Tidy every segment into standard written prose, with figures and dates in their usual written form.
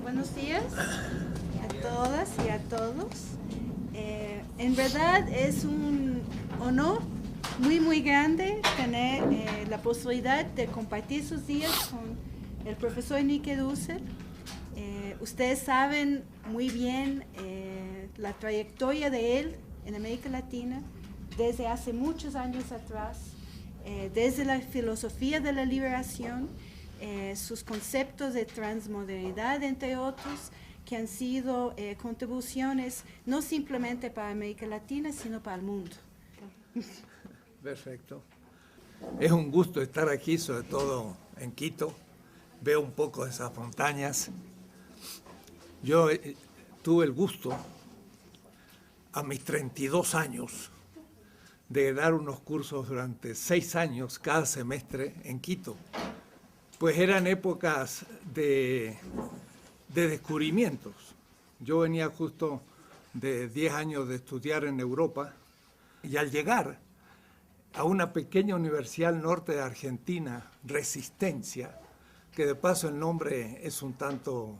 Buenos días a todas y a todos. En verdad es un honor muy grande tener la posibilidad de compartir sus días con el profesor Enrique Dussel. Ustedes saben muy bien la trayectoria de él en América Latina desde hace muchos años atrás, desde la filosofía de la liberación, sus conceptos de transmodernidad, entre otros, que han sido contribuciones no simplemente para América Latina, sino para el mundo. Perfecto. Es un gusto estar aquí, sobre todo en Quito. Veo un poco de esas montañas. Yo tuve el gusto, a mis 32 años, de dar unos cursos durante 6 años cada semestre en Quito. Pues eran épocas de descubrimientos. Yo venía justo de 10 años de estudiar en Europa y al llegar a una pequeña universidad al norte de Argentina, Resistencia, que de paso el nombre es un tanto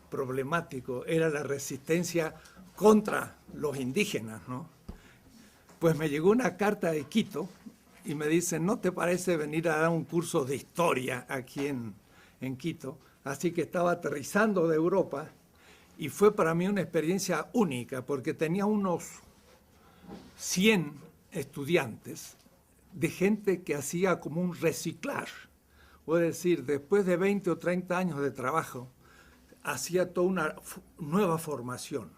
problemático, era la resistencia contra los indígenas, ¿no? Pues me llegó una carta de Quito y me dicen, ¿no te parece venir a dar un curso de historia aquí en Quito? Así que estaba aterrizando de Europa y fue para mí una experiencia única porque tenía unos 100 estudiantes de gente que hacía como un reciclaje. Es decir, después de 20 o 30 años de trabajo, hacía toda una nueva formación.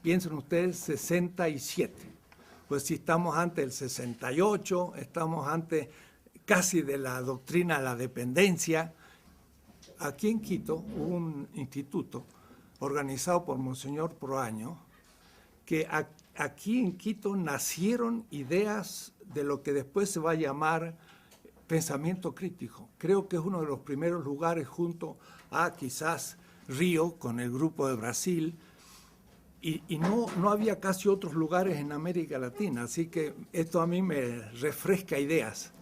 Piensen ustedes, 67. Pues si estamos ante el 68, estamos ante casi de la doctrina de la dependencia. Aquí en Quito hubo un instituto organizado por Monseñor Proaño, que aquí en Quito nacieron ideas de lo que después se va a llamar pensamiento crítico. Creo que es uno de los primeros lugares junto a quizás Río con el grupo de Brasil, y no había casi otros lugares en América Latina, así que esto a mí me refresca ideas.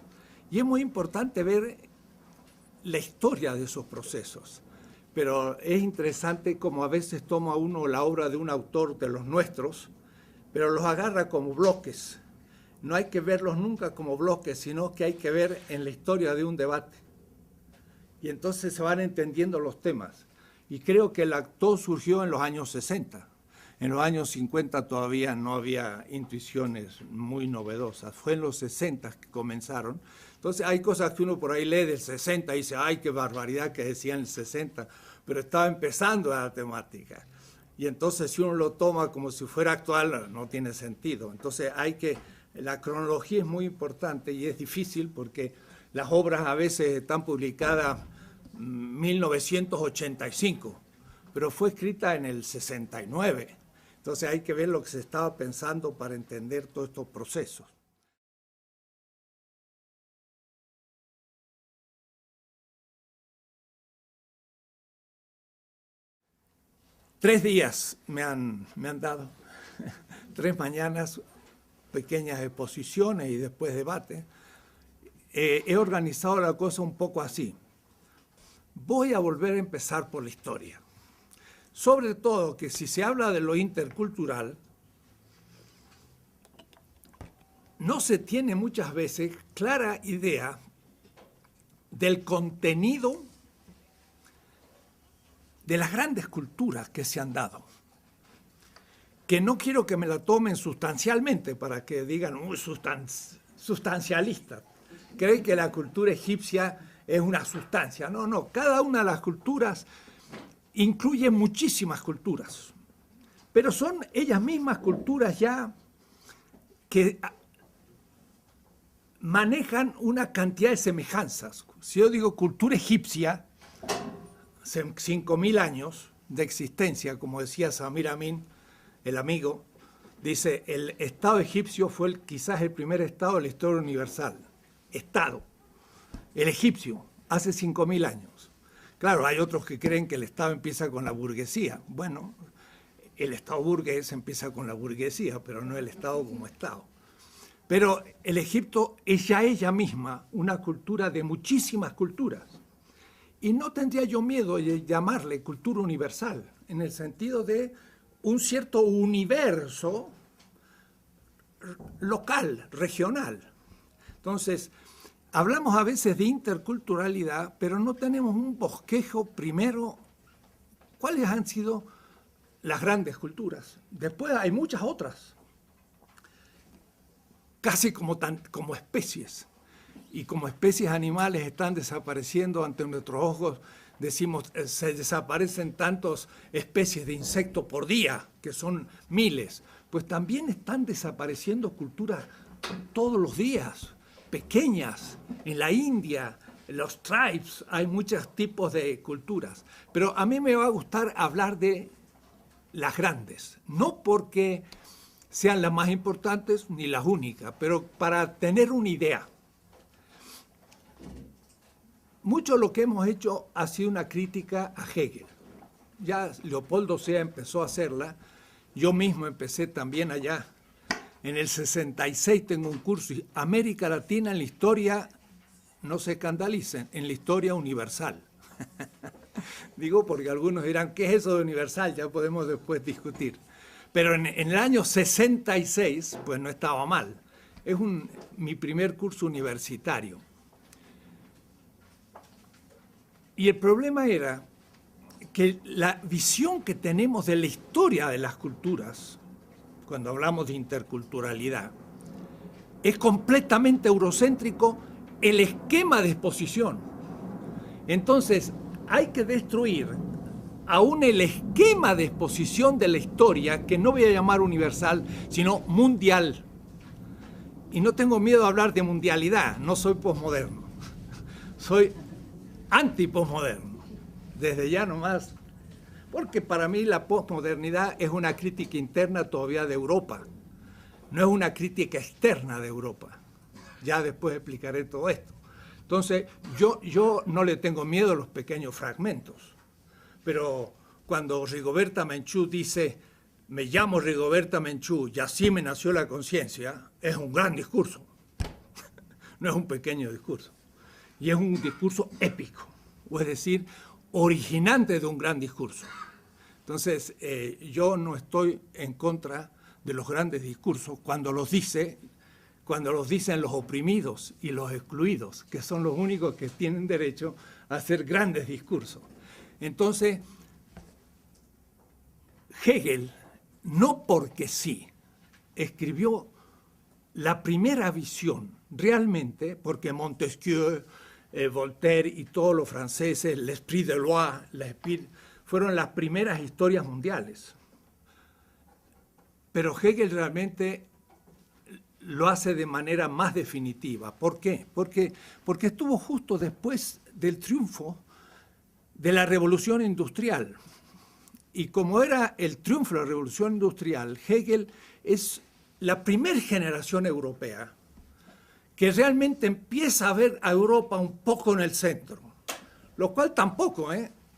Y es muy importante ver la historia de esos procesos, pero es interesante como a veces toma uno la obra de un autor de los nuestros, pero los agarra como bloques. No hay que verlos nunca como bloques, sino que hay que ver en la historia de un debate. Y entonces se van entendiendo los temas. Y creo que todo surgió en los años 60. En los años 50 todavía no había intuiciones muy novedosas. Fue en los 60 que comenzaron. Entonces hay cosas que uno por ahí lee del 60 y dice, ¡ay, qué barbaridad que decía en el 60! Pero estaba empezando la temática. Y entonces si uno lo toma como si fuera actual, no tiene sentido. Entonces la cronología es muy importante y es difícil porque las obras a veces están publicadas en 1985, pero fue escrita en el 69. Entonces hay que ver lo que se estaba pensando para entender todos estos procesos. Tres días me han dado, 3 mañanas, pequeñas exposiciones y después debates, he organizado la cosa un poco así. Voy a volver a empezar por la historia. Sobre todo que si se habla de lo intercultural, no se tiene muchas veces clara idea del contenido de las grandes culturas que se han dado. Que no quiero que me la tomen sustancialmente para que digan, uy, sustancialista. Creen que la cultura egipcia es una sustancia. No, no, cada una de las culturas incluye muchísimas culturas, pero son ellas mismas culturas ya que manejan una cantidad de semejanzas. Si yo digo cultura egipcia, 5.000 años de existencia, como decía Samir Amin, el amigo, dice, el Estado egipcio fue quizás el primer Estado de la historia universal. Estado, el egipcio, hace 5.000 años. Claro, hay otros que creen que el Estado empieza con la burguesía. Bueno, el Estado burgués empieza con la burguesía, pero no el Estado como Estado. Pero el Egipto es ya ella misma una cultura de muchísimas culturas. Y no tendría yo miedo de llamarle cultura universal, en el sentido de un cierto universo local, regional. Entonces, hablamos a veces de interculturalidad, pero no tenemos un bosquejo primero. ¿Cuáles han sido las grandes culturas? Después hay muchas otras, casi como especies. Y como especies animales están desapareciendo ante nuestros ojos, decimos, se desaparecen tantas especies de insectos por día, que son miles. Pues también están desapareciendo culturas todos los días, pequeñas. En la India, en los tribes, hay muchos tipos de culturas. Pero a mí me va a gustar hablar de las grandes, no porque sean las más importantes ni las únicas, pero para tener una idea. Mucho lo que hemos hecho ha sido una crítica a Hegel. Ya Leopoldo Sea empezó a hacerla, yo mismo empecé también allá. En el 66 tengo un curso, América Latina en la historia, no se escandalicen, en la historia universal. Digo porque algunos dirán, ¿qué es eso de universal? Ya podemos después discutir. Pero en el año 66, pues no estaba mal. Es mi primer curso universitario. Y el problema era que la visión que tenemos de la historia de las culturas, cuando hablamos de interculturalidad, es completamente eurocéntrico el esquema de exposición. Entonces, hay que destruir aún el esquema de exposición de la historia, que no voy a llamar universal, sino mundial. Y no tengo miedo de hablar de mundialidad, no soy posmoderno. Soy anti-posmoderno, desde ya nomás, porque para mí la posmodernidad es una crítica interna todavía de Europa, no es una crítica externa de Europa. Ya después explicaré todo esto. Entonces, yo no le tengo miedo a los pequeños fragmentos, pero cuando Rigoberta Menchú dice, me llamo Rigoberta Menchú y así me nació la conciencia, es un gran discurso, no es un pequeño discurso. Y es un discurso épico, o es decir, originante de un gran discurso. Entonces, yo no estoy en contra de los grandes discursos cuando los dicen los oprimidos y los excluidos, que son los únicos que tienen derecho a hacer grandes discursos. Entonces, Hegel, no porque sí, escribió la primera visión realmente, porque Montesquieu, Voltaire y todos los franceses, l'esprit de loi, fueron las primeras historias mundiales. Pero Hegel realmente lo hace de manera más definitiva. ¿Por qué? Porque estuvo justo después del triunfo de la Revolución Industrial. Y como era el triunfo de la Revolución Industrial, Hegel es la primera generación europea que realmente empieza a ver a Europa un poco en el centro, lo cual tampoco,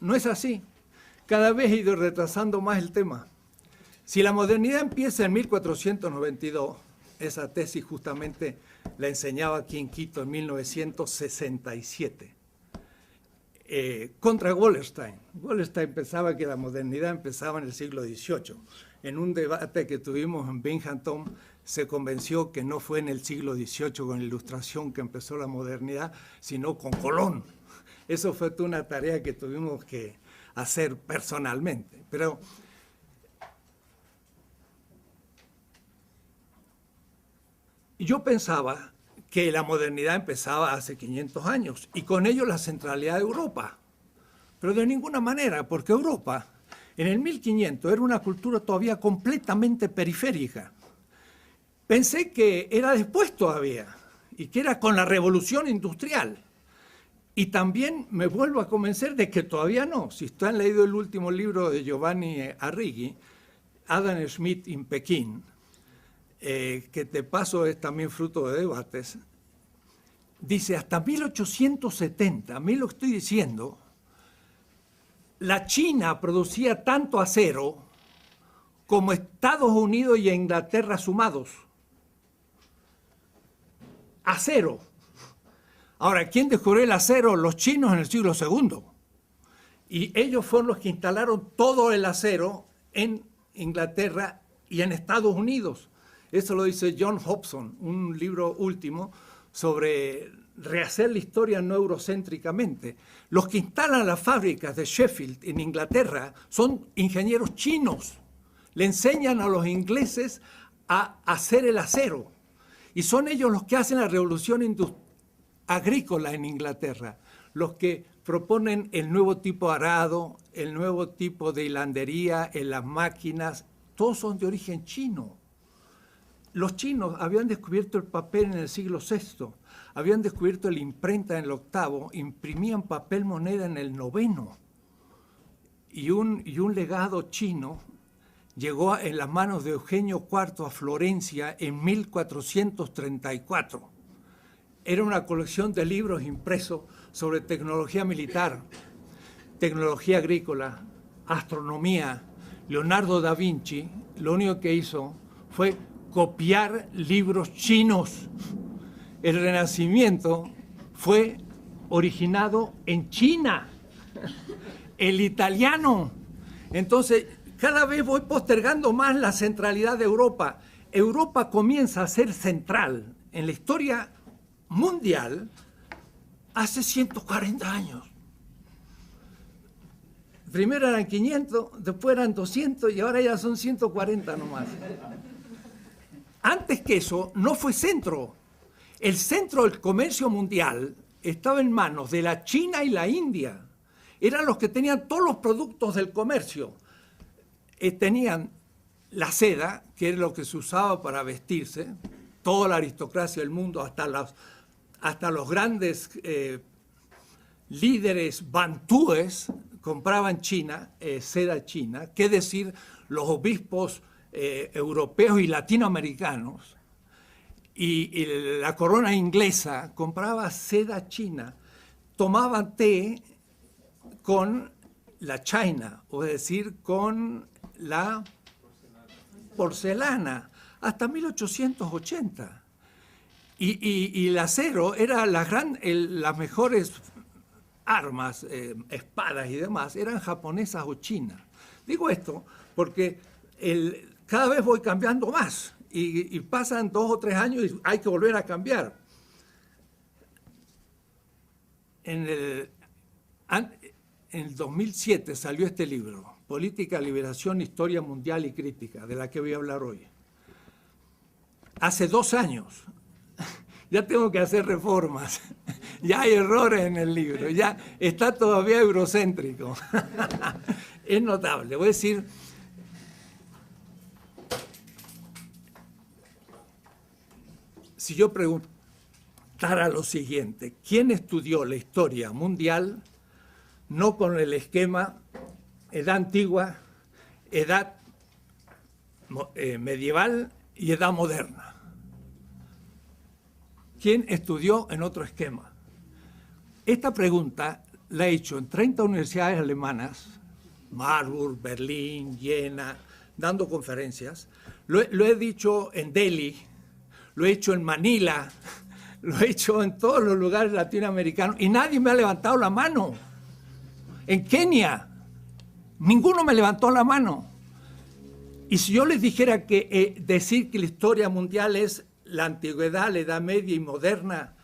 no es así. Cada vez he ido retrasando más el tema. Si la modernidad empieza en 1492, esa tesis justamente la enseñaba aquí en Quito en 1967. Contra Wallerstein. Wallerstein pensaba que la modernidad empezaba en el siglo XVIII. En un debate que tuvimos en Binghamton, se convenció que no fue en el siglo XVIII con la Ilustración que empezó la modernidad, sino con Colón. Eso fue toda una tarea que tuvimos que hacer personalmente. Pero yo pensaba que la modernidad empezaba hace 500 años y con ello la centralidad de Europa. Pero de ninguna manera, porque Europa en el 1500 era una cultura todavía completamente periférica. Pensé que era después todavía y que era con la revolución industrial. Y también me vuelvo a convencer de que todavía no. Si ustedes han leído el último libro de Giovanni Arrighi, Adam Smith in Pekín, que de paso es también fruto de debates, dice hasta 1870, a mí lo estoy diciendo, la China producía tanto acero como Estados Unidos y Inglaterra sumados. Acero. Ahora, ¿quién descubrió el acero? Los chinos en el siglo II. Y ellos fueron los que instalaron todo el acero en Inglaterra y en Estados Unidos. Eso lo dice John Hobson, un libro último sobre rehacer la historia no eurocéntricamente. Los que instalan las fábricas de Sheffield en Inglaterra son ingenieros chinos. Le enseñan a los ingleses a hacer el acero. Y son ellos los que hacen la revolución agrícola en Inglaterra, los que proponen el nuevo tipo de arado, el nuevo tipo de hilandería en las máquinas. Todos son de origen chino. Los chinos habían descubierto el papel en el siglo VI, habían descubierto la imprenta en el VIII, imprimían papel moneda en el IX. Y un legado chino llegó en las manos de Eugenio IV a Florencia en 1434. Era una colección de libros impresos sobre tecnología militar, tecnología agrícola, astronomía. Leonardo da Vinci lo único que hizo fue copiar libros chinos. El Renacimiento fue originado en China, el italiano. Entonces, cada vez voy postergando más la centralidad de Europa. Europa comienza a ser central en la historia mundial hace 140 años. Primero eran 500, después eran 200 y ahora ya son 140 nomás. Antes que eso, no fue centro. El centro del comercio mundial estaba en manos de la China y la India. Eran los que tenían todos los productos del comercio. Tenían la seda, que era lo que se usaba para vestirse, toda la aristocracia del mundo, hasta los grandes líderes bantúes compraban seda china, qué decir los obispos europeos y latinoamericanos, y la corona inglesa compraba seda china, tomaban té con la china, o es decir, con la porcelana, hasta 1880. Y el acero era las mejores armas, espadas y demás, eran japonesas o chinas. Digo esto porque cada vez voy cambiando más y pasan 2 o 3 años y hay que volver a cambiar. En el 2007 salió este libro, Política, Liberación, Historia Mundial y Crítica, de la que voy a hablar hoy. Hace 2 años ya tengo que hacer reformas, ya hay errores en el libro, ya está todavía eurocéntrico. Es notable, voy a decir, si yo preguntara lo siguiente, ¿quién estudió la historia mundial no con el esquema edad antigua, edad medieval y edad moderna? ¿Quién estudió en otro esquema? Esta pregunta la he hecho en 30 universidades alemanas, Marburg, Berlín, Jena, dando conferencias. Lo he dicho en Delhi, lo he hecho en Manila, lo he hecho en todos los lugares latinoamericanos y nadie me ha levantado la mano. En Kenia, ninguno me levantó la mano. Y si yo les dijera que decir que la historia mundial es la antigüedad, la Edad Media y moderna,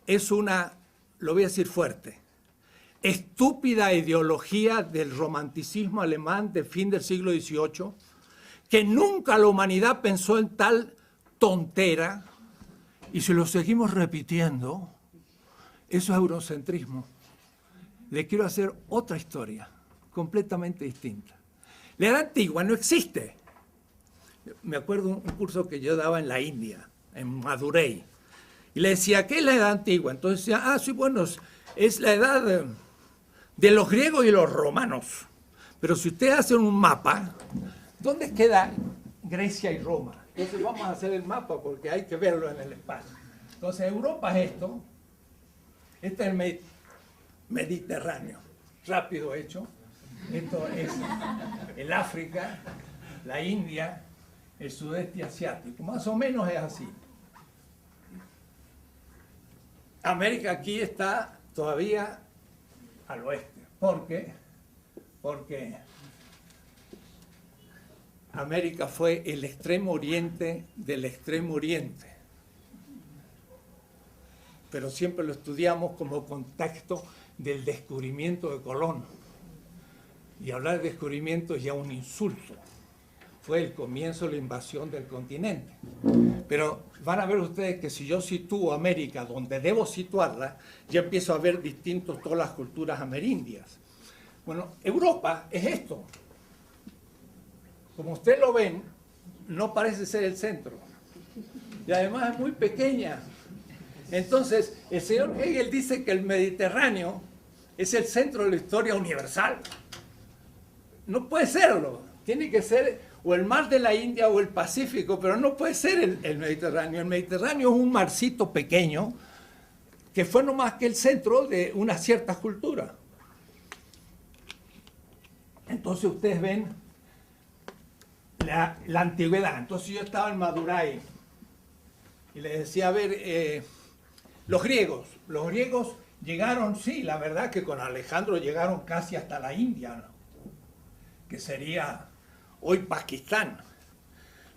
es una, lo voy a decir fuerte, estúpida ideología del romanticismo alemán del fin del siglo XVIII, que nunca la humanidad pensó en tal tontera, y si lo seguimos repitiendo, eso es eurocentrismo. Le quiero hacer otra historia, completamente distinta. La Edad Antigua no existe. Me acuerdo un curso que yo daba en la India, en Madurai, y le decía, ¿qué es la Edad Antigua? Entonces decía, sí, bueno, es la edad de los griegos y los romanos. Pero si ustedes hacen un mapa, ¿dónde queda Grecia y Roma? Entonces vamos a hacer el mapa porque hay que verlo en el espacio. Entonces Europa es esto, este es el Mediterráneo, rápido hecho. Esto es el África, la India, el sudeste asiático, más o menos es así. América aquí está todavía al oeste. ¿Por qué? Porque América fue el extremo oriente del extremo oriente. Pero siempre lo estudiamos como contexto del descubrimiento de Colón. Y hablar de descubrimiento es ya un insulto. Fue el comienzo de la invasión del continente. Pero van a ver ustedes que si yo sitúo América donde debo situarla, ya empiezo a ver distintos todas las culturas amerindias. Bueno, Europa es esto. Como ustedes lo ven, no parece ser el centro. Y además es muy pequeña. Entonces, el señor Hegel dice que el Mediterráneo es el centro de la historia universal. No puede serlo. Tiene que ser o el mar de la India o el Pacífico, pero no puede ser el Mediterráneo. El Mediterráneo es un marcito pequeño que fue no más que el centro de una cierta cultura. Entonces ustedes ven la antigüedad. Entonces yo estaba en Madurai y les decía, a ver, los griegos llegaron, sí, la verdad que con Alejandro llegaron casi hasta la India, ¿no? Que sería hoy Pakistán.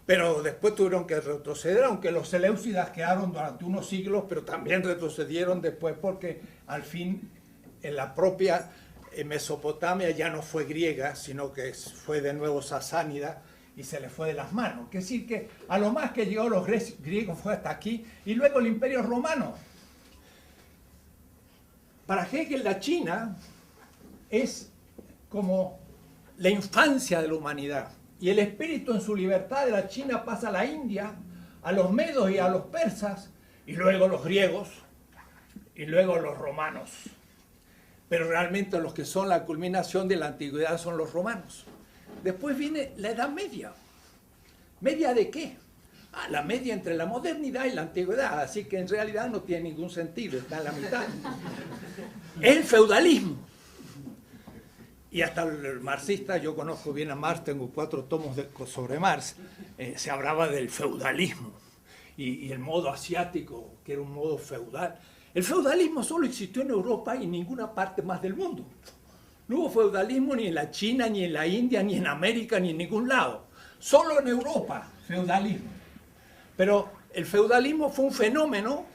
Pero después tuvieron que retroceder, aunque los seleucidas quedaron durante unos siglos, pero también retrocedieron después porque al fin en la propia Mesopotamia ya no fue griega, sino que fue de nuevo sasánida y se le fue de las manos. Es decir, que a lo más que llegó los griegos fue hasta aquí y luego el Imperio Romano. Para Hegel la China es como la infancia de la humanidad. Y el espíritu en su libertad de la China pasa a la India, a los medos y a los persas, y luego los griegos, y luego los romanos. Pero realmente los que son la culminación de la antigüedad son los romanos. Después viene la Edad Media. ¿Media de qué? La media entre la modernidad y la antigüedad, así que en realidad no tiene ningún sentido, está en la mitad. El feudalismo. Y hasta el marxista, yo conozco bien a Marx, tengo 4 tomos sobre Marx, se hablaba del feudalismo y el modo asiático, que era un modo feudal. El feudalismo solo existió en Europa y en ninguna parte más del mundo. No hubo feudalismo ni en la China, ni en la India, ni en América, ni en ningún lado. Solo en Europa, feudalismo. Pero el feudalismo fue un fenómeno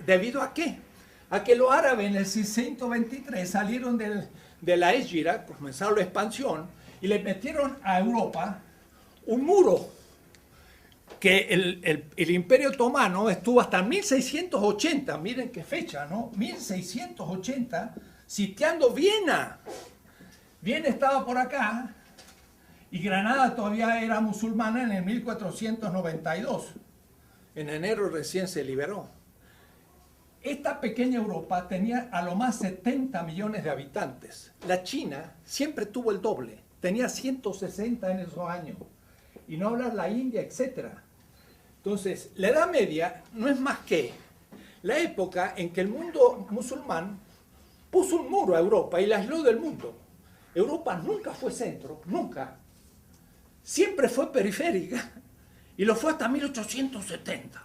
¿debido a qué? A que los árabes en el 623 salieron de la Égira, comenzaron la expansión, y le metieron a Europa un muro que el Imperio Otomano estuvo hasta 1680, miren qué fecha, ¿no? 1680, sitiando Viena. Viena estaba por acá, y Granada todavía era musulmana en el 1492. En enero recién se liberó. Esta pequeña Europa tenía a lo más 70 millones de habitantes. La China siempre tuvo el doble, tenía 160 en esos años. Y no hablar la India, etc. Entonces, la Edad Media no es más que la época en que el mundo musulmán puso un muro a Europa y la aisló del mundo. Europa nunca fue centro, nunca. Siempre fue periférica y lo fue hasta 1870.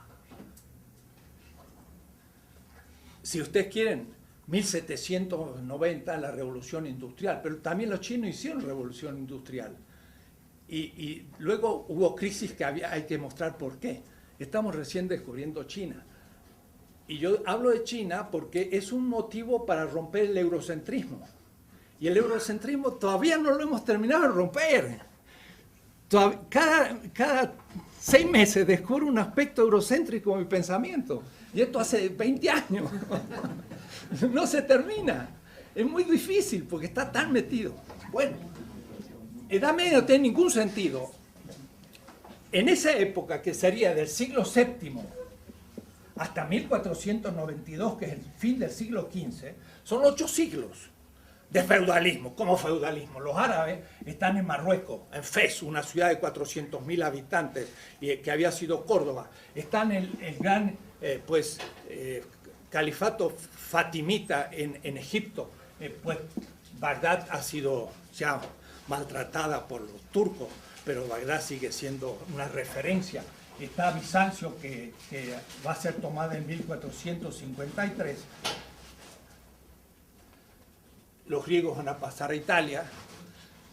si ustedes quieren, 1790 la revolución industrial, pero también los chinos hicieron revolución industrial. Y luego hubo crisis que hay que mostrar por qué. Estamos recién descubriendo China. Y yo hablo de China porque es un motivo para romper el eurocentrismo. Y el eurocentrismo todavía no lo hemos terminado de romper. Cada 6 meses descubro un aspecto eurocéntrico de mi pensamiento. Y esto hace 20 años. No se termina. Es muy difícil porque está tan metido. Bueno, Edad Media no tiene ningún sentido. En esa época, que sería del siglo VII hasta 1492, que es el fin del siglo XV, son 8 siglos de feudalismo. ¿Cómo feudalismo? Los árabes están en Marruecos, en Fez, una ciudad de 400.000 habitantes, que había sido Córdoba. Están en el gran califato fatimita en Egipto. Pues Bagdad ha sido ya maltratada por los turcos, pero Bagdad sigue siendo una referencia. Está Bizancio, que va a ser tomada en 1453. Los griegos van a pasar a Italia.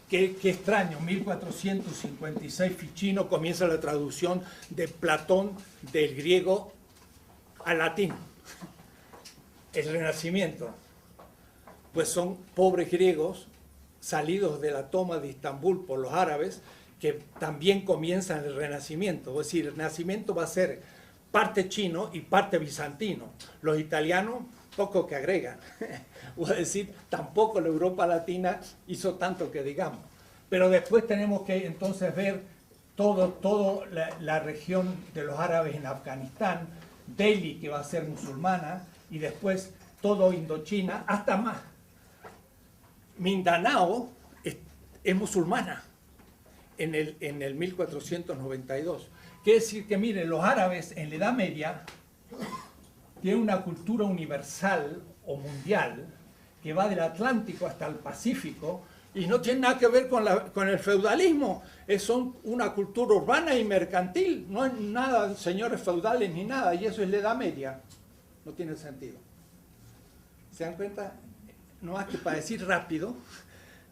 Qué extraño, 1456 Ficino comienza la traducción de Platón del griego al latín. El Renacimiento, pues son pobres griegos salidos de la toma de Estambul por los árabes, que también comienzan el Renacimiento. Es decir, el Renacimiento va a ser parte chino y parte bizantino. Los italianos, poco que agregan. Es decir, tampoco la Europa Latina hizo tanto que digamos. Pero después tenemos que entonces ver toda la región de los árabes en Afganistán, Delhi, que va a ser musulmana, y después todo Indochina, hasta más. Mindanao es musulmana en el 1492. Quiere decir que, miren, los árabes en la Edad Media tienen una cultura universal o mundial que va del Atlántico hasta el Pacífico y no tiene nada que ver con el feudalismo. Son una cultura urbana y mercantil. No hay nada de señores feudales ni nada, y eso es la Edad Media. No tiene sentido. ¿Se dan cuenta? No más que para decir rápido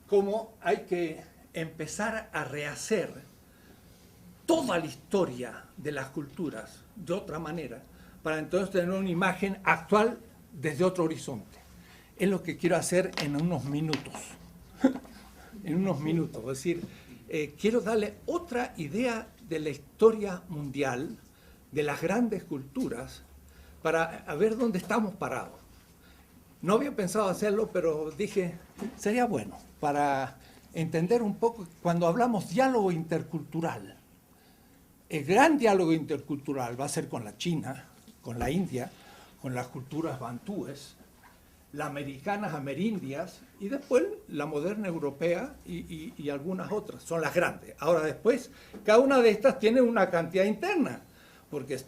cómo hay que empezar a rehacer toda la historia de las culturas de otra manera, para entonces tener una imagen actual desde otro horizonte. Es lo que quiero hacer en unos minutos. En unos minutos. Es decir, quiero darle otra idea de la historia mundial, de las grandes culturas, para ver dónde estamos parados. No había pensado hacerlo, pero dije, sería bueno para entender un poco cuando hablamos diálogo intercultural. El gran diálogo intercultural va a ser con la China, con la India, con las culturas bantúes, las americanas, amerindias, y después la moderna europea y algunas otras. Son las grandes. Ahora después, cada una de estas tiene una cantidad interna, porque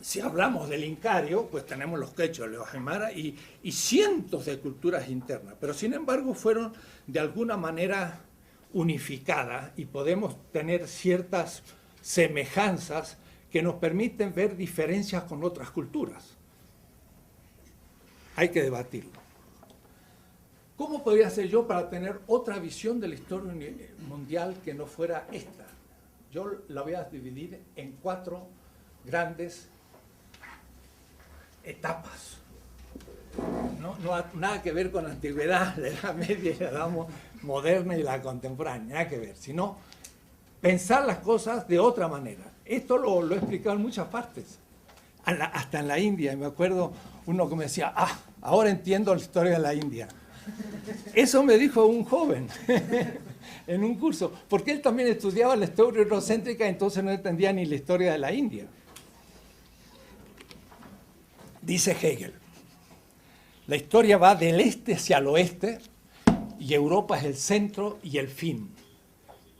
si hablamos del Incario, pues tenemos los quechos, los aymara y cientos de culturas internas, pero sin embargo fueron de alguna manera unificadas y podemos tener ciertas semejanzas que nos permiten ver diferencias con otras culturas. Hay que debatirlo. ¿Cómo podría ser yo para tener otra visión de la historia mundial que no fuera esta? Yo la voy a dividir en 4 grandes etapas. No nada que ver con la antigüedad, la Edad Media, la Edad Moderna y la contemporánea, nada que ver, sino pensar las cosas de otra manera. Esto lo he explicado en muchas partes, hasta en la India. Me acuerdo uno que me decía, ahora entiendo la historia de la India. Eso me dijo un joven en un curso, porque él también estudiaba la historia eurocéntrica, entonces no entendía ni la historia de la India. Dice Hegel, la historia va del este hacia el oeste y Europa es el centro y el fin.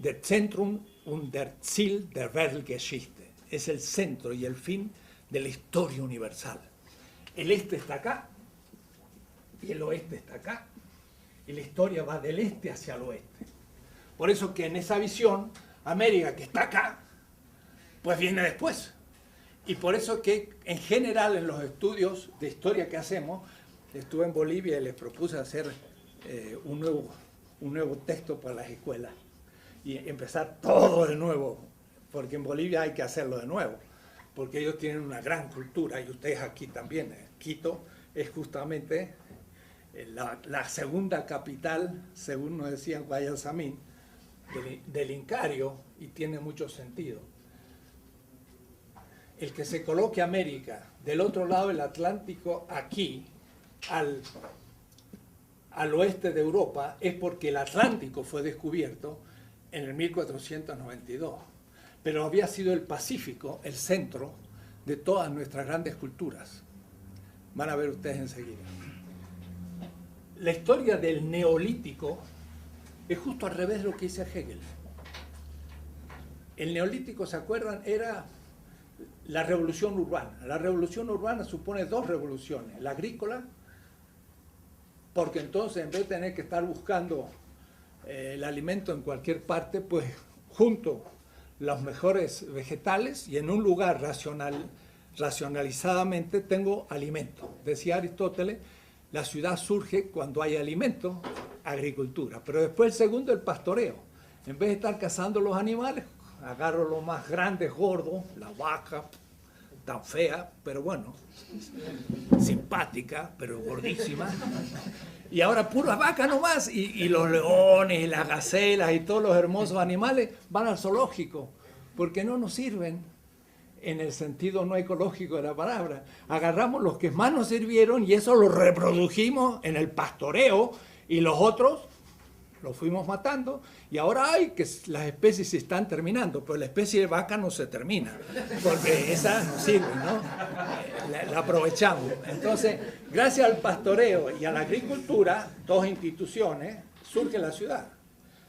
Der Zentrum und der Ziel der Weltgeschichte. Es el centro y el fin de la historia universal. El este está acá y el oeste está acá. Y la historia va del este hacia el oeste. Por eso que en esa visión, América, que está acá, pues viene después. Y por eso que en general en los estudios de historia que hacemos, estuve en Bolivia y les propuse hacer un nuevo texto para las escuelas y empezar todo de nuevo, porque en Bolivia hay que hacerlo de nuevo, porque ellos tienen una gran cultura y ustedes aquí también. Quito es justamente la segunda capital, según nos decía Guayasamín, del Incario, y tiene mucho sentido. El que se coloque América del otro lado del Atlántico, aquí, al oeste de Europa, es porque el Atlántico fue descubierto en el 1492. Pero había sido el Pacífico el centro de todas nuestras grandes culturas. Van a ver ustedes enseguida. La historia del Neolítico es justo al revés de lo que dice Hegel. El Neolítico, ¿se acuerdan? Era la revolución urbana. La revolución urbana supone dos revoluciones. La agrícola, porque entonces en vez de tener que estar buscando el alimento en cualquier parte, pues junto los mejores vegetales y en un lugar racionalizadamente tengo alimento. Decía Aristóteles, la ciudad surge cuando hay alimento, agricultura. Pero después el segundo, el pastoreo. En vez de estar cazando los animales, agarro los más grandes, gordos, la vaca, tan fea, pero bueno, simpática, pero gordísima. Y ahora pura vaca nomás, y los leones, y las gacelas, y todos los hermosos animales van al zoológico, porque no nos sirven en el sentido no ecológico de la palabra. Agarramos los que más nos sirvieron y eso lo reprodujimos en el pastoreo, y los otros los fuimos matando, y ahora hay que las especies se están terminando, pero la especie de vaca no se termina, porque esa no sirve, ¿no? La aprovechamos. Entonces, gracias al pastoreo y a la agricultura, dos instituciones, surge la ciudad.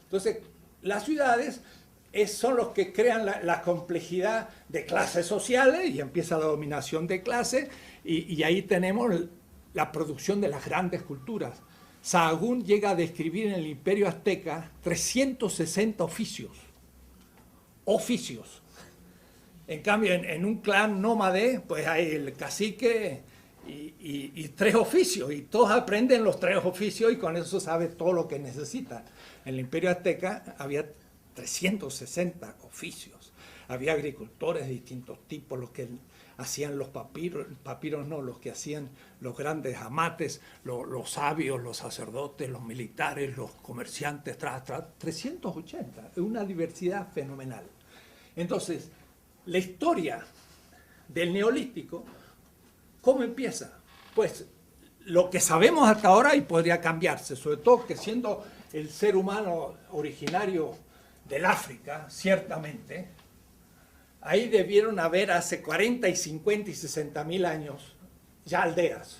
Entonces, las ciudades son los que crean la complejidad de clases sociales, y empieza la dominación de clases, y ahí tenemos la producción de las grandes culturas. Sahagún llega a describir en el Imperio Azteca 360 oficios. En cambio, en un clan nómade, pues hay el cacique y 3 oficios, y todos aprenden los 3 oficios y con eso saben todo lo que necesitan. En el Imperio Azteca había 360 oficios. Había agricultores de distintos tipos, los que hacían los papiros no, los que hacían los grandes amates, los sabios, los sacerdotes, los militares, los comerciantes, 380, es una diversidad fenomenal. Entonces, la historia del Neolítico, ¿cómo empieza? Pues lo que sabemos hasta ahora, y podría cambiarse, sobre todo que siendo el ser humano originario del África, ciertamente, ahí debieron haber hace 40 y 50 y 60 mil años ya aldeas,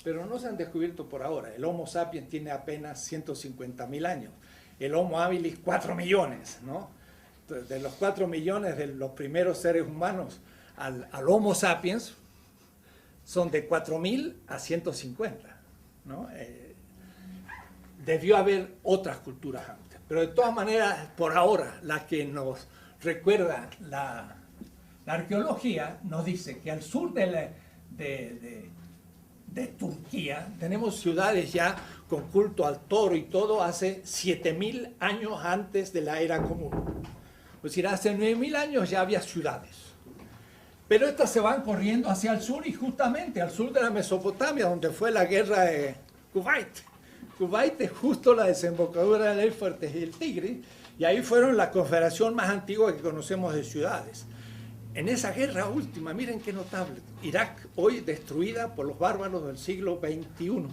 pero no se han descubierto por ahora. El Homo sapiens tiene apenas 150 mil años, el Homo habilis 4 millones, ¿no? Entonces, de los 4 millones de los primeros seres humanos al Homo sapiens, son de 4.000 a 150, ¿no? Debió haber otras culturas antes, pero de todas maneras, por ahora, la que nos recuerda la arqueología nos dice que al sur de Turquía tenemos ciudades ya con culto al toro y todo hace 7.000 años antes de la era común. Es decir, hace 9.000 años ya había ciudades. Pero estas se van corriendo hacia el sur, y justamente al sur de la Mesopotamia, donde fue la guerra de Kuwait. Kuwait es justo la desembocadura del Éufrates y el Tigris, y ahí fueron la confederación más antigua que conocemos de ciudades. En esa guerra última, miren qué notable, Irak hoy destruida por los bárbaros del siglo XXI.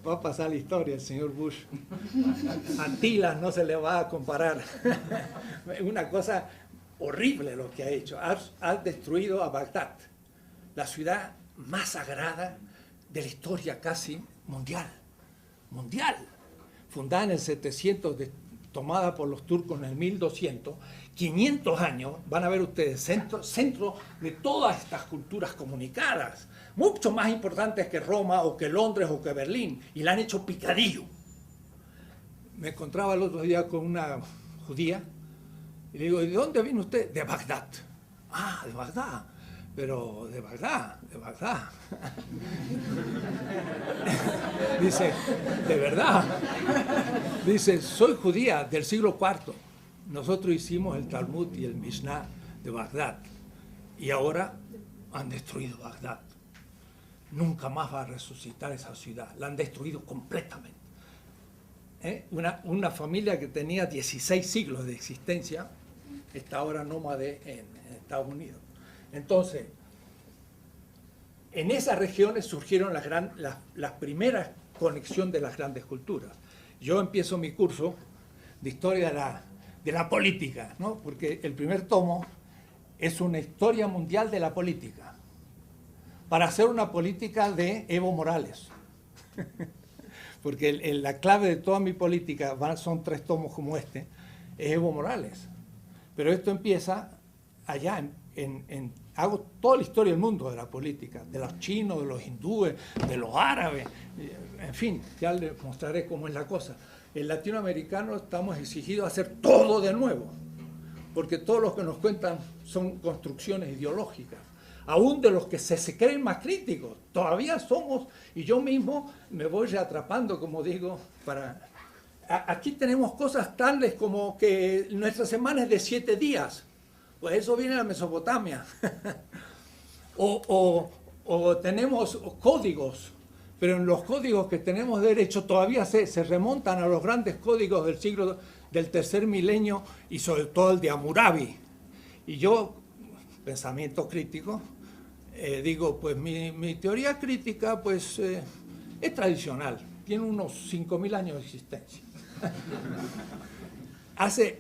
Va a pasar la historia el señor Bush. Atila no se le va a comparar. Es una cosa horrible lo que ha hecho. Ha destruido a Bagdad, la ciudad más sagrada de la historia casi mundial. Fundada en el 700, tomada por los turcos en el 1200, 500 años, van a ver ustedes, centro de todas estas culturas comunicadas, mucho más importantes que Roma o que Londres o que Berlín, y la han hecho picadillo. Me encontraba el otro día con una judía y le digo, ¿de dónde viene usted? De Bagdad. Ah, de Bagdad. Pero de Bagdad, de Bagdad. Dice, de verdad. Dice, soy judía del siglo IV. Nosotros hicimos el Talmud y el Mishnah de Bagdad. Y ahora han destruido Bagdad. Nunca más va a resucitar esa ciudad. La han destruido completamente. Una familia que tenía 16 siglos de existencia está ahora nómade en Estados Unidos. Entonces, en esas regiones surgieron las primeras conexiones de las grandes culturas. Yo empiezo mi curso de historia de la política, ¿no? Porque el primer tomo es una historia mundial de la política, para hacer una política de Evo Morales. Porque la clave de toda mi política, son 3 tomos como este, es Evo Morales. Pero esto empieza allá, hago toda la historia del mundo de la política, de los chinos, de los hindúes, de los árabes, en fin, ya les mostraré cómo es la cosa. El latinoamericano estamos exigidos a hacer todo de nuevo, porque todos los que nos cuentan son construcciones ideológicas, aún de los que se creen más críticos, todavía somos, y yo mismo me voy reatrapando, como digo, aquí tenemos cosas tales como que nuestra semana es de 7 días, pues eso viene de la Mesopotamia. o tenemos códigos, pero en los códigos que tenemos derecho todavía se remontan a los grandes códigos del siglo del tercer milenio y sobre todo el de Hammurabi. Y yo, pensamiento crítico, digo, pues mi teoría crítica pues es tradicional, tiene unos 5.000 años de existencia. Hace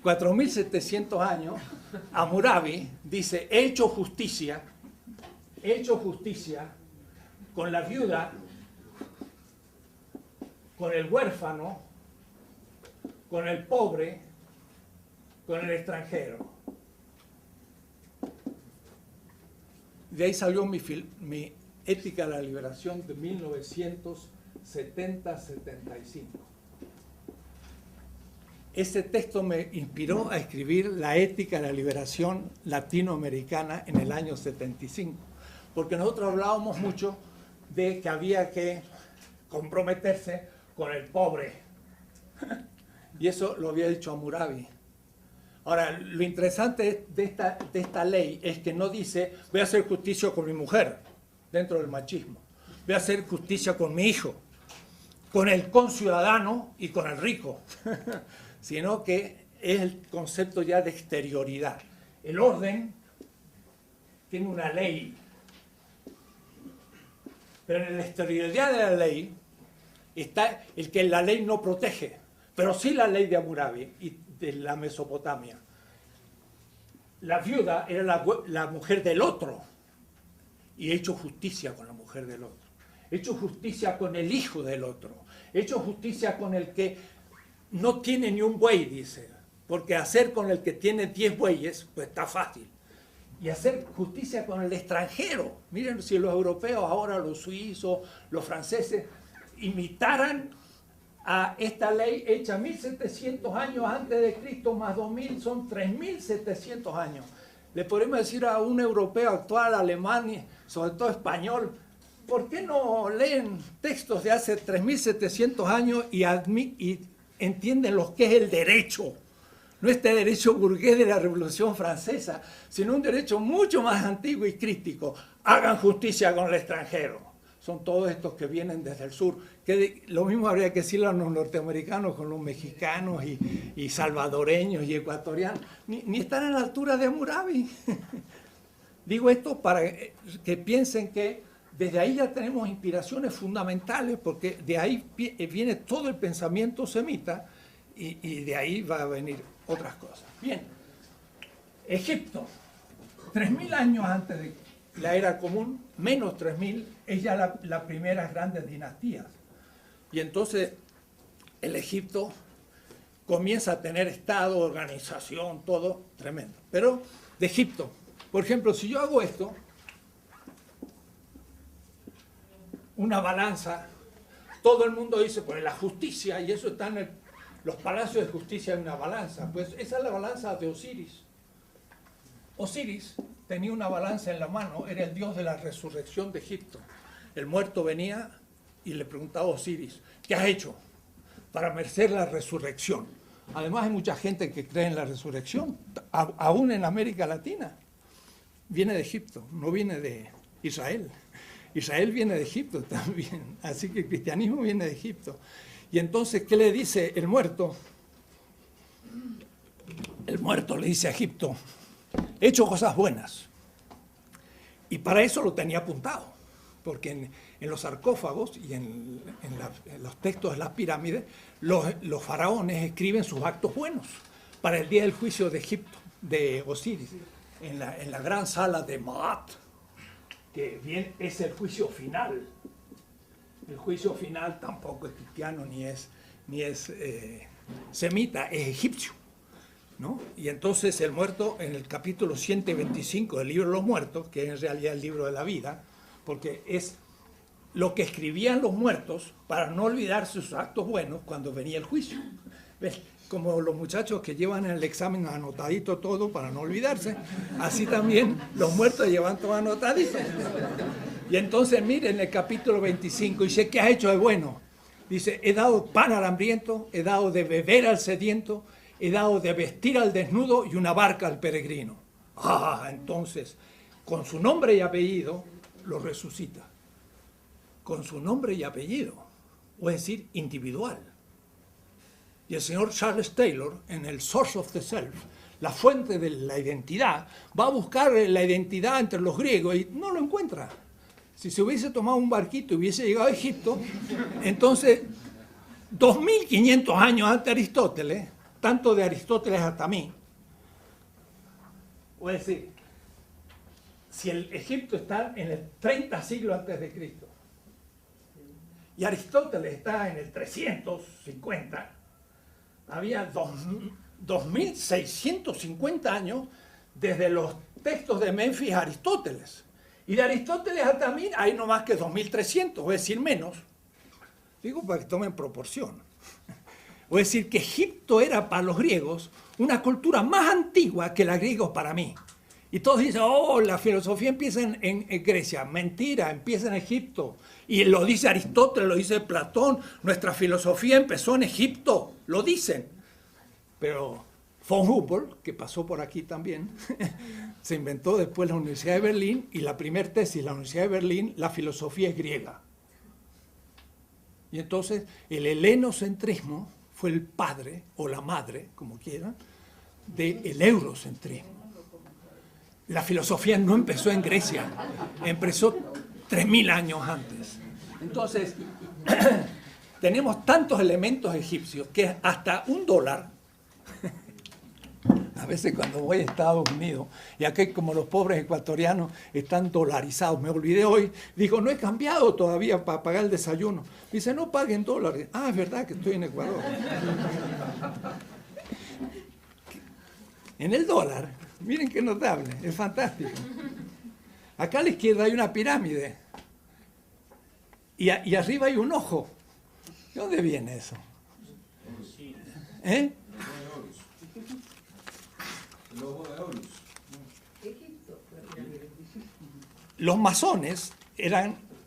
4.700 años, Hammurabi dice, he hecho justicia con la viuda, con el huérfano, con el pobre, con el extranjero. De ahí salió mi Ética de la Liberación de 1970-75. Ese texto me inspiró a escribir la Ética de la Liberación Latinoamericana en el año 75, porque nosotros hablábamos mucho de que había que comprometerse con el pobre, y eso lo había dicho Hammurabi. Ahora, lo interesante de esta ley es que no dice voy a hacer justicia con mi mujer, dentro del machismo, voy a hacer justicia con mi hijo, con el conciudadano y con el rico, sino que es el concepto ya de exterioridad. El orden tiene una ley, pero en la exterioridad de la ley está el que la ley no protege, pero sí la ley de Hammurabi y de la Mesopotamia. La viuda era la mujer del otro, y he hecho justicia con la mujer del otro. He hecho justicia con el hijo del otro. He hecho justicia con el que no tiene ni un buey, dice, porque hacer con el que tiene 10 bueyes, pues está fácil. Y hacer justicia con el extranjero. Miren, si los europeos ahora, los suizos, los franceses, imitaran a esta ley hecha 1.700 años antes de Cristo, más 2.000, son 3.700 años. Le podemos decir a un europeo actual, alemán, sobre todo español, ¿por qué no leen textos de hace 3.700 años y entienden lo que es el derecho? No este derecho burgués de la Revolución Francesa, sino un derecho mucho más antiguo y crítico. Hagan justicia con el extranjero. Son todos estos que vienen desde el sur. Que lo mismo habría que decirle a los norteamericanos con los mexicanos y salvadoreños y ecuatorianos. Ni están a la altura de Hammurabi. Digo esto para que piensen que desde ahí ya tenemos inspiraciones fundamentales, porque de ahí viene todo el pensamiento semita y de ahí va a venir otras cosas. Bien, Egipto, 3.000 años antes de la era común, menos 3.000, es ya la primera grandes dinastías. Y entonces el Egipto comienza a tener Estado, organización, todo tremendo. Pero de Egipto, por ejemplo, si yo hago esto, una balanza, todo el mundo dice, pues la justicia, y eso está en los palacios de justicia, hay una balanza. Pues esa es la balanza de Osiris. Osiris tenía una balanza en la mano, era el dios de la resurrección de Egipto. El muerto venía y le preguntaba a Osiris, ¿qué has hecho para merecer la resurrección? Además hay mucha gente que cree en la resurrección, aún en América Latina. Viene de Egipto, no viene de Israel. Israel viene de Egipto también, así que el cristianismo viene de Egipto. Y entonces, ¿qué le dice el muerto? El muerto le dice a Egipto, he hecho cosas buenas. Y para eso lo tenía apuntado, porque en los sarcófagos y en los textos de las pirámides, los faraones escriben sus actos buenos para el día del juicio de Egipto, de Osiris, en la gran sala de Maat, que bien es el juicio final. El juicio final tampoco es cristiano ni es semita, es egipcio, ¿no? Y entonces el muerto, en el capítulo 125 del libro de los muertos, que es en realidad el libro de la vida, porque es lo que escribían los muertos para no olvidarse sus actos buenos cuando venía el juicio. ¿Ves? Como los muchachos que llevan en el examen anotadito todo para no olvidarse, así también los muertos llevan todo anotadito. Y entonces miren el capítulo 25, dice, ¿qué has hecho de bueno? Dice, he dado pan al hambriento, he dado de beber al sediento, he dado de vestir al desnudo y una barca al peregrino. Entonces, con su nombre y apellido, lo resucita. Con su nombre y apellido, o es decir, individual. Y el señor Charles Taylor, en el Source of the Self, la fuente de la identidad, va a buscar la identidad entre los griegos y no lo encuentra. Si se hubiese tomado un barquito y hubiese llegado a Egipto, entonces, 2500 años antes de Aristóteles, tanto de Aristóteles hasta mí, o es decir, si el Egipto está en el 30 siglos antes de Cristo, y Aristóteles está en el 350, había 2650 años desde los textos de Menfis a Aristóteles. Y de Aristóteles hasta mí hay no más que 2300, es decir, menos. Digo para que tomen proporción. O es decir, que Egipto era para los griegos una cultura más antigua que la griega para mí. Y todos dicen, la filosofía empieza en Grecia. Mentira, empieza en Egipto. Y lo dice Aristóteles, lo dice Platón. Nuestra filosofía empezó en Egipto, lo dicen. Pero von Humboldt, que pasó por aquí también, se inventó después la Universidad de Berlín y la primera tesis de la Universidad de Berlín, la filosofía es griega. Y entonces el helenocentrismo fue el padre o la madre, como quieran, del eurocentrismo. La filosofía no empezó en Grecia, empezó 3000 años antes. Entonces, tenemos tantos elementos egipcios que hasta $1, a veces cuando voy a Estados Unidos, y aquí como los pobres ecuatorianos están dolarizados, me olvidé hoy, digo, no he cambiado todavía para pagar el desayuno. Dice, no paguen dólares. Es verdad que estoy en Ecuador. En el dólar, miren qué notable, es fantástico. Acá a la izquierda hay una pirámide y arriba hay un ojo. ¿De dónde viene eso? ¿Eh? Los masones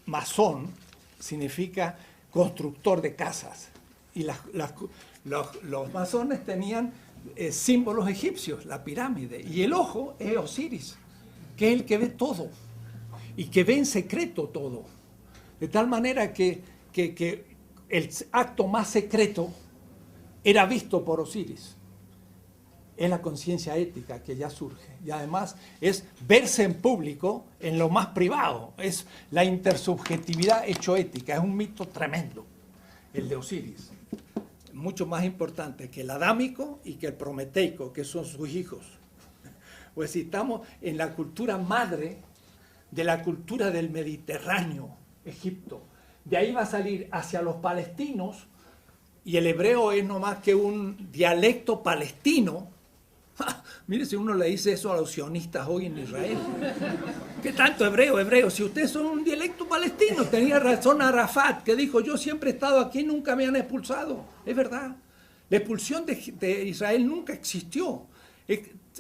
masón significa constructor de casas. Y los masones tenían símbolos egipcios, la pirámide. Y el ojo es Osiris, que es el que ve todo y que ve en secreto todo. De tal manera que el acto más secreto era visto por Osiris. Es la conciencia ética que ya surge. Y además es verse en público en lo más privado. Es la intersubjetividad hecho ética. Es un mito tremendo, el de Osiris. Mucho más importante que el adámico y que el prometeico, que son sus hijos. Pues si estamos en la cultura madre de la cultura del Mediterráneo, Egipto. De ahí va a salir hacia los palestinos, y el hebreo es no más que un dialecto palestino. Mire, si uno le dice eso a los sionistas hoy en Israel. ¿Qué tanto hebreo? Si ustedes son un dialecto palestino, tenía razón Arafat, que dijo, yo siempre he estado aquí, nunca me han expulsado. Es verdad. La expulsión de Israel nunca existió.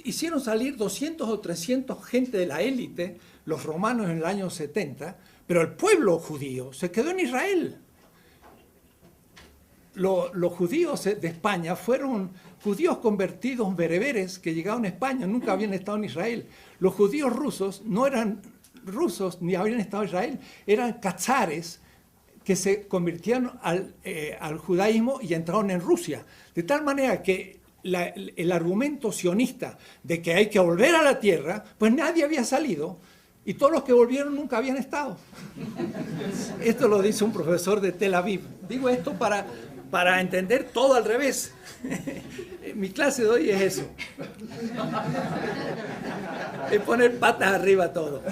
Hicieron salir 200 o 300 gente de la élite, los romanos en el año 70, pero el pueblo judío se quedó en Israel. Los judíos de España fueron judíos convertidos bereberes que llegaron a España, nunca habían estado en Israel. Los judíos rusos no eran rusos ni habían estado en Israel, eran cazares que se convirtieron al judaísmo y entraron en Rusia. De tal manera que el argumento sionista de que hay que volver a la tierra, pues nadie había salido y todos los que volvieron nunca habían estado. Esto lo dice un profesor de Tel Aviv. Digo esto para entender todo al revés. Mi clase de hoy es eso. Es poner patas arriba todo.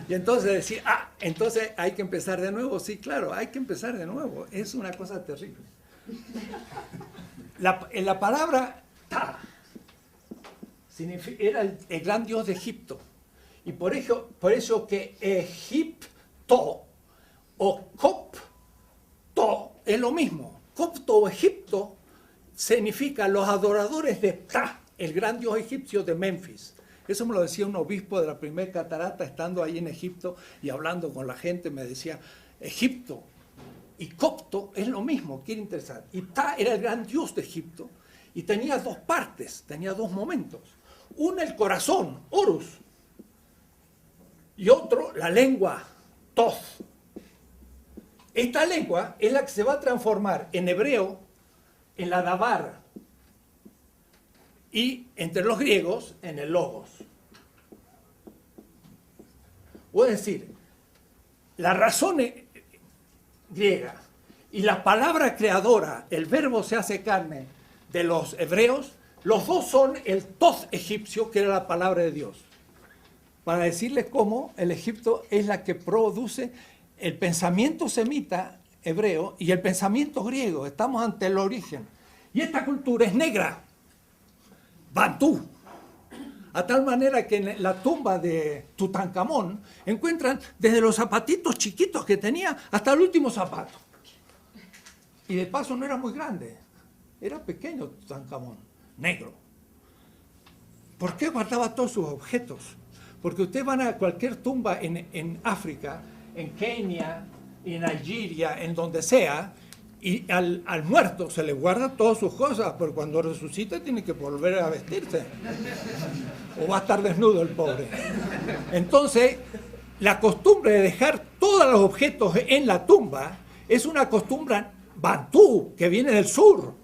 Y entonces decir, entonces hay que empezar de nuevo. Sí, claro, hay que empezar de nuevo. Es una cosa terrible. La palabra Ta era el gran dios de Egipto. Y por eso que Egipto o Copto es lo mismo. Copto o Egipto significa los adoradores de Ptah, el gran dios egipcio de Memphis. Eso me lo decía un obispo de la primera catarata, estando ahí en Egipto y hablando con la gente, me decía, Egipto y Copto es lo mismo, quiere interesar. Y Ptah era el gran dios de Egipto y tenía dos partes, tenía dos momentos. Uno, el corazón, Horus, y otro, la lengua, Toth. Esta lengua es la que se va a transformar en hebreo en la Dabar y entre los griegos en el Logos. O es decir, la razón griega y la palabra creadora, el verbo se hace carne de los hebreos, los dos son el Toth egipcio, que era la palabra de Dios. Para decirles cómo el Egipto es la que produce el pensamiento semita hebreo y el pensamiento griego. Estamos ante el origen. Y esta cultura es negra, bantú. A tal manera que en la tumba de Tutankamón encuentran desde los zapatitos chiquitos que tenía hasta el último zapato. Y de paso no era muy grande, era pequeño Tutankamón, negro. ¿Por qué guardaba todos sus objetos? Porque ustedes van a cualquier tumba en África, en Kenia, en Nigeria, en donde sea, y al muerto se le guarda todas sus cosas, pero cuando resucita tiene que volver a vestirse. O va a estar desnudo el pobre. Entonces, la costumbre de dejar todos los objetos en la tumba es una costumbre bantú, que viene del sur.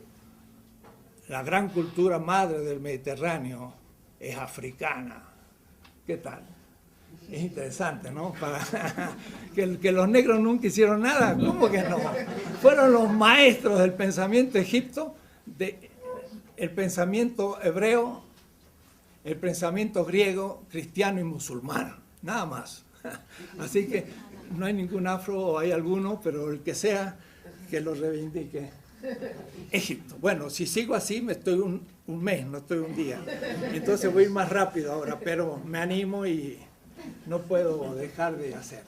La gran cultura madre del Mediterráneo es africana. ¿Qué tal? Es interesante, ¿no? Que los negros nunca hicieron nada. ¿Cómo que no? Fueron los maestros del pensamiento egipcio, el pensamiento hebreo, el pensamiento griego, cristiano y musulmán. Nada más. Así que no hay ningún afro, o hay alguno, pero el que sea, que lo reivindique. Egipto. Bueno, si sigo así, me estoy un mes, no estoy un día. Entonces voy a ir más rápido ahora, pero me animo y no puedo dejar de hacer.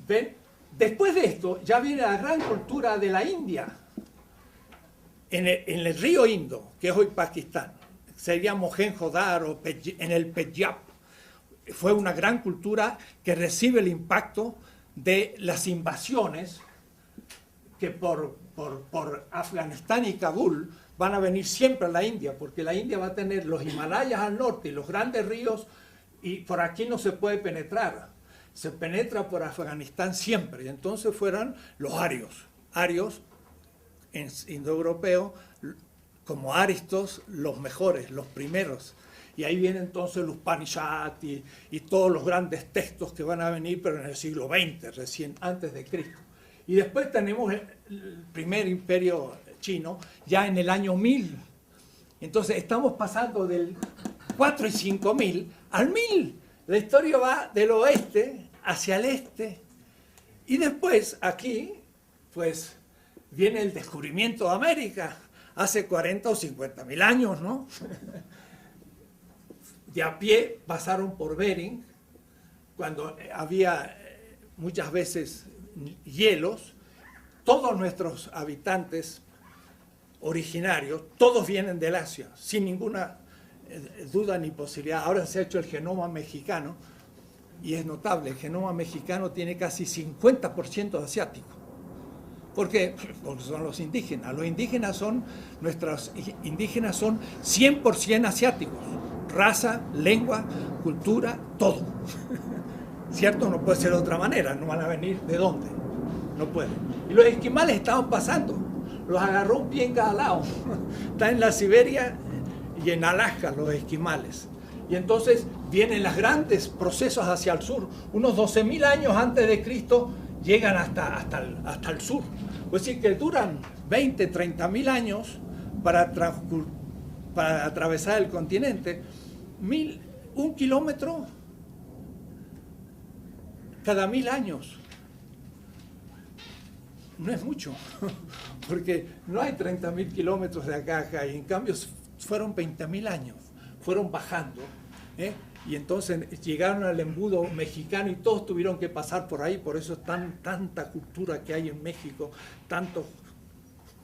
¿Ven? Después de esto, ya viene la gran cultura de la India, en el río Indo, que es hoy Pakistán. Sería Mohenjo-Daro, en el Penyab. Fue una gran cultura que recibe el impacto de las invasiones que por Afganistán y Kabul van a venir siempre a la India, porque la India va a tener los Himalayas al norte y los grandes ríos, y por aquí no se puede penetrar. Se penetra por Afganistán siempre, y entonces fueron los arios en indoeuropeo, como aristos, los mejores, los primeros. Y ahí vienen entonces los Upanishads y todos los grandes textos que van a venir, pero en el siglo XX, recién antes de Cristo. Y después tenemos el primer imperio chino, ya en el año 1000. Entonces estamos pasando del 4 y 5000 al 1000. La historia va del oeste hacia el este. Y después aquí, pues, viene el descubrimiento de América, hace 40 o 50 mil años, ¿no? De a pie pasaron por Bering, cuando había muchas veces hielos. Todos nuestros habitantes originarios, todos vienen del Asia, sin ninguna duda ni posibilidad. Ahora se ha hecho el genoma mexicano y es notable, el genoma mexicano tiene casi 50% asiático. ¿Por qué? Porque son los indígenas. Los indígenas son, nuestros indígenas son 100% asiáticos. Raza, lengua, cultura, todo. ¿Cierto? No puede ser de otra manera. No van a venir de dónde. No pueden. Y los esquimales estaban pasando. Los agarró un pie en cada lado. Están en la Siberia y en Alaska los esquimales. Y entonces vienen los grandes procesos hacia el sur. Unos 12.000 años antes de Cristo llegan hasta el sur. Es decir, que duran 20, 30.000 años para atravesar el continente. 1 kilómetro cada 1.000 años. No es mucho, porque no hay 30.000 kilómetros de acá a acá, y en cambio fueron 20.000 años, fueron bajando, y entonces llegaron al embudo mexicano y todos tuvieron que pasar por ahí. Por eso es tanta cultura que hay en México, tantos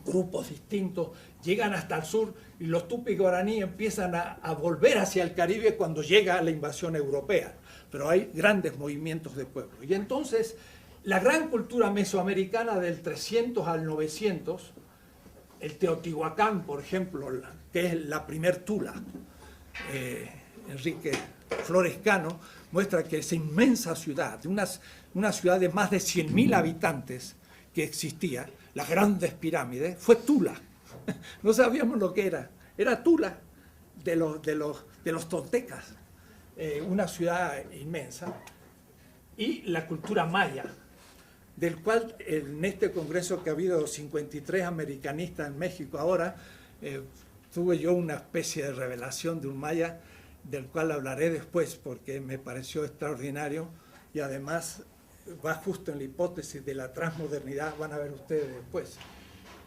grupos distintos, llegan hasta el sur y los tupi guaraní empiezan a volver hacia el Caribe cuando llega la invasión europea, pero hay grandes movimientos de pueblos. Y entonces la gran cultura mesoamericana del 300 al 900, el Teotihuacán, por ejemplo, que es la primer Tula, Enrique Flores Cano muestra que esa inmensa ciudad, una ciudad de más de 100.000 habitantes que existía, las grandes pirámides, fue Tula. No sabíamos lo que era Tula de los toltecas, una ciudad inmensa. Y la cultura maya, del cual en este congreso que ha habido 53 americanistas en México ahora, tuve yo una especie de revelación de un maya, del cual hablaré después porque me pareció extraordinario y además va justo en la hipótesis de la transmodernidad, van a ver ustedes después.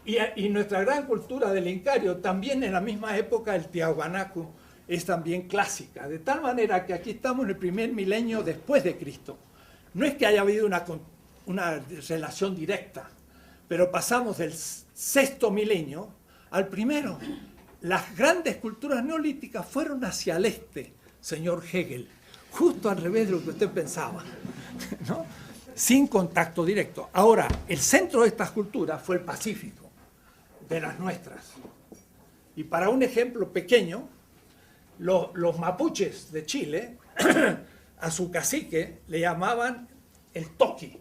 Y nuestra gran cultura del Incario, también en la misma época, el Tiahuanacu, es también clásica, de tal manera que aquí estamos en el primer milenio después de Cristo. No es que haya habido una relación directa, pero pasamos del sexto milenio al primero. Las grandes culturas neolíticas fueron hacia el este, señor Hegel, justo al revés de lo que usted pensaba, ¿no? Sin contacto directo. Ahora, el centro de estas culturas fue el Pacífico, de las nuestras. Y para un ejemplo pequeño, los mapuches de Chile, a su cacique le llamaban el Toqui.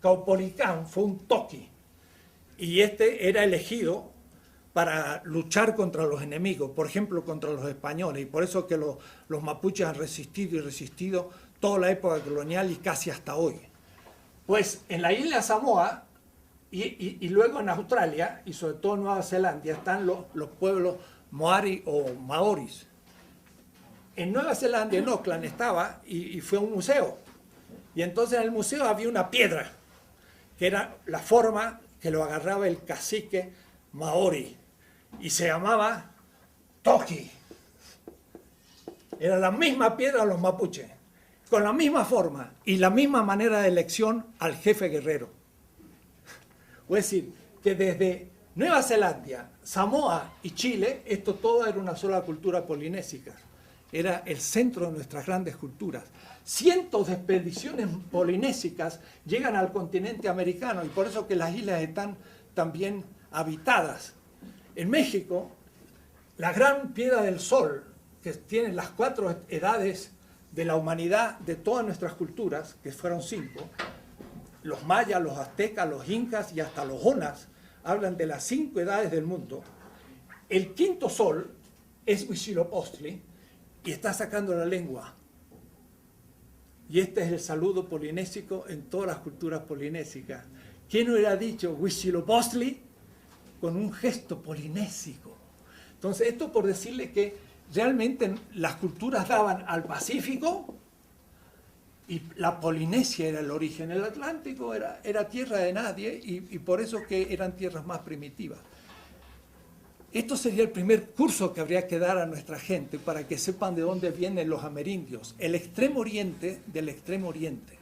Caupolicán fue un Toqui. Y este era elegido para luchar contra los enemigos, por ejemplo, contra los españoles. Y por eso que los mapuches han resistido y resistido toda la época colonial y casi hasta hoy. Pues en la isla Samoa y luego en Australia y sobre todo en Nueva Zelanda están los pueblos Moari o Maoris. En Nueva Zelanda, en Auckland, estaba y fue a un museo. Y entonces en el museo había una piedra, que era la forma que lo agarraba el cacique Maori. Y se llamaba Toqui. Era la misma piedra de los mapuches, con la misma forma y la misma manera de elección al jefe guerrero. Es decir, que desde Nueva Zelanda, Samoa y Chile, esto todo era una sola cultura polinésica. Era el centro de nuestras grandes culturas. Cientos de expediciones polinésicas llegan al continente americano y por eso que las islas están también habitadas. En México, la gran piedra del Sol, que tiene las 4 edades de la humanidad de todas nuestras culturas, que fueron 5, los mayas, los aztecas, los incas y hasta los onas, hablan de las 5 edades del mundo. El quinto sol es Huitzilopochtli y está sacando la lengua. Y este es el saludo polinésico en todas las culturas polinésicas. ¿Quién hubiera dicho Huitzilopochtli con un gesto polinésico? Entonces, esto por decirle que realmente las culturas daban al Pacífico y la Polinesia era el origen. El Atlántico era tierra de nadie y por eso que eran tierras más primitivas. Esto sería el primer curso que habría que dar a nuestra gente para que sepan de dónde vienen los amerindios. El extremo oriente del extremo oriente.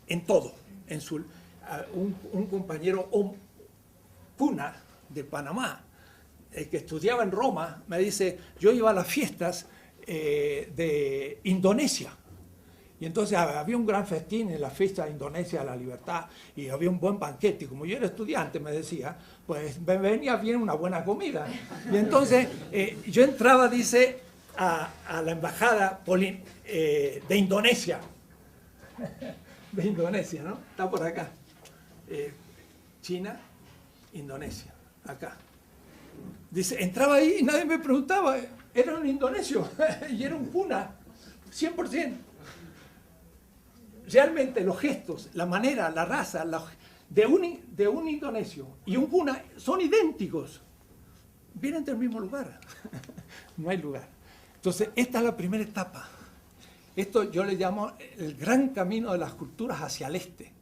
En todo. Un compañero Puna de Panamá que estudiaba en Roma, me dice, yo iba a las fiestas de Indonesia. Y entonces había un gran festín en la fiesta de Indonesia de la Libertad y había un buen banquete. Y como yo era estudiante, me decía, pues me venía bien una buena comida. Y entonces yo entraba, dice, a la embajada de Indonesia. De Indonesia, ¿no? Está por acá. China, Indonesia, acá. Dice, entraba ahí y nadie me preguntaba, era un indonesio y era un puna, 100%. Realmente los gestos, la manera, la raza de un indonesio y un puna son idénticos. Vienen del mismo lugar. No hay lugar. Entonces, esta es la primera etapa. Esto yo le llamo el gran camino de las culturas hacia el este.